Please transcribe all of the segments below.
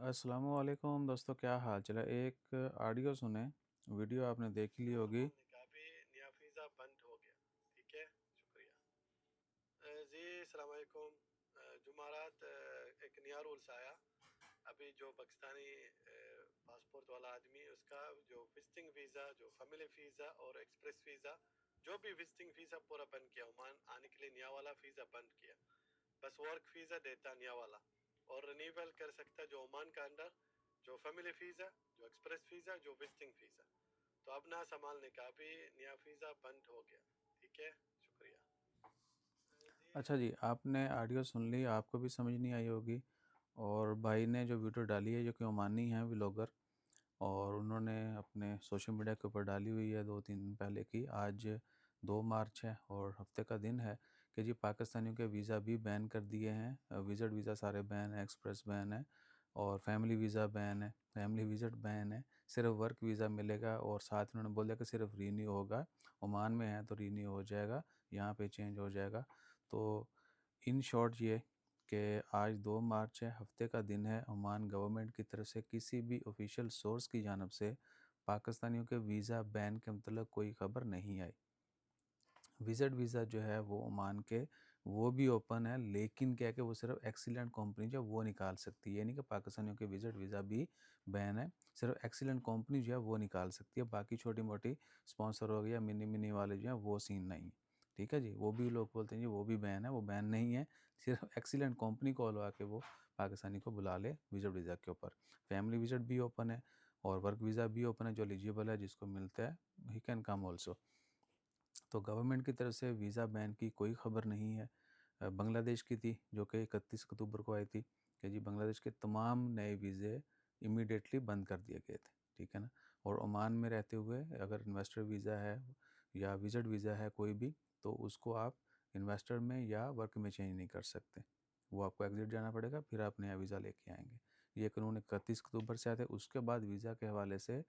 अस्सलामुअलैकुम दोस्तों, क्या हाल चाल है। एक ऑडियो सुने, वीडियो आपने देख ली होगी। निकाबी नया वीज़ा बंद हो गया। ठीक है, शुक्रिया। जी अस्सलाम वालेकुम। जुमारात एक नया रूल्स आया अभी, जो पाकिस्तानी पासपोर्ट वाला आदमी, उसका जो विजिटिंग वीज़ा, जो फैमिली वीज़ा और एक्सप्रेस वीज़ा, जो भी विजिटिंग वीज़ा पूरा बंद किया। ओमान आने के लिए नया वाला वीज़ा बंद किया। बस वर्क वीज़ा देता नया वाला, और रिन्यूअल कर सकता जो ओमान का अंदर, जो फैमिली वीज़ा, जो एक्सप्रेस वीज़ा, जो विजिटिंग वीज़ा। तो अब ना संभालने का, अभी नया वीज़ा बंद हो गया। ठीक है, शुक्रिया। अच्छा जी, आपने ऑडियो सुन ली, आपको भी समझ नहीं आई होगी। और भाई ने जो वीडियो डाली है, जो कि ओमानी हैं व्लॉगर, और उन्होंने अपने सोशल मीडिया के ऊपर डाली हुई है 2-3 दिन पहले की। आज 2 मार्च है और हफ्ते का दिन है कि जी पाकिस्तानियों के वीज़ा भी बैन कर दिए हैं। विज़िट वीज़ा सारे बैन है, एक्सप्रेस बैन है और फैमिली वीज़ा बैन है, फैमिली विज़िट बैन है। सिर्फ वर्क वीज़ा मिलेगा और साथ उन्होंने बोला कि सिर्फ रीन्यू होगा। ओमान में है तो रीन्यू हो जाएगा, यहाँ पे चेंज हो जाएगा। तो इन शॉर्ट ये कि आज 2 मार्च है, हफ्ते का दिन है। ओमान गवर्नमेंट की तरफ से किसी भी ऑफिशियल सोर्स की जानब से पाकिस्तानियों के वीज़ा बैन के मतलब कोई ख़बर नहीं आई। विज़िट वीज़ा जो है वो ओमान के वो भी ओपन है, लेकिन क्या है कि वो सिर्फ एक्सीलेंट कंपनी जो है वो निकाल सकती है। ये नहीं कि पाकिस्तानियों के विज़िट वीज़ा भी बैन है, सिर्फ एक्सीलेंट कंपनी जो है वो निकाल सकती है। बाकी छोटी मोटी स्पॉन्सर हो गया, मिनी मिनी वाले जो हैं वो सीन नहीं है। ठीक है जी, वो भी लोग बोलते हैं जी वो भी बैन है, वो बैन नहीं है। सिर्फ एक्सीलेंट कंपनी को बुलवा के वो पाकिस्तानी को बुला ले विज़िट वीज़ा के ऊपर। फैमिली विज़िट भी ओपन है और वर्क वीज़ा भी ओपन है, जो एलिजिबल है, जिसको मिलता है ही कैन कम ऑल्सो। तो गवर्नमेंट की तरफ से वीज़ा बैन की कोई ख़बर नहीं है। बांग्लादेश की थी, जो कि 31 अक्टूबर को आई थी कि जी बांग्लादेश के तमाम नए वीज़े इमीडिएटली बंद कर दिए गए थे। ठीक है ना। और ओमान में रहते हुए अगर इन्वेस्टर वीज़ा है या विज़िट वीज़ा है कोई भी, तो उसको आप इन्वेस्टर में या वर्क में चेंज नहीं कर सकते। वो आपको एग्ज़िट जाना पड़ेगा, फिर आप नया वीज़ा लेके आएंगे। ये कानून 31 अक्टूबर से आए थे, उसके बाद वीज़ा के हवाले से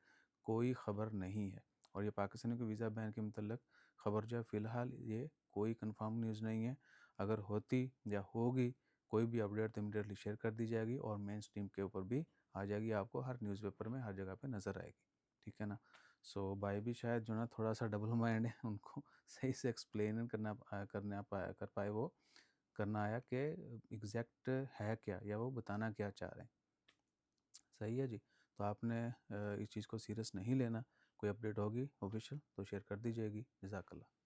कोई ख़बर नहीं है। और ये पाकिस्तानी के वीज़ा बैन के मतलब ख़बर जो है फ़िलहाल ये कोई कंफर्म न्यूज़ नहीं है। अगर होती या होगी कोई भी अपडेट तो इमीडिएटली शेयर कर दी जाएगी और मेन स्ट्रीम के ऊपर भी आ जाएगी, आपको हर न्यूज़पेपर में हर जगह पे नज़र आएगी। ठीक है ना। सो भाई भी शायद जो ना थोड़ा सा डबल माइंड है, उनको सही से एक्सप्लेन कर पाए वो करना आया कि एग्जैक्ट है क्या या वो बताना क्या चाह रहे हैं। सही है जी। तो आपने इस चीज़ को सीरियस नहीं लेना। कोई अपडेट होगी ऑफिशियल तो शेयर कर दी जाएगी। जज़ाकल्लाह।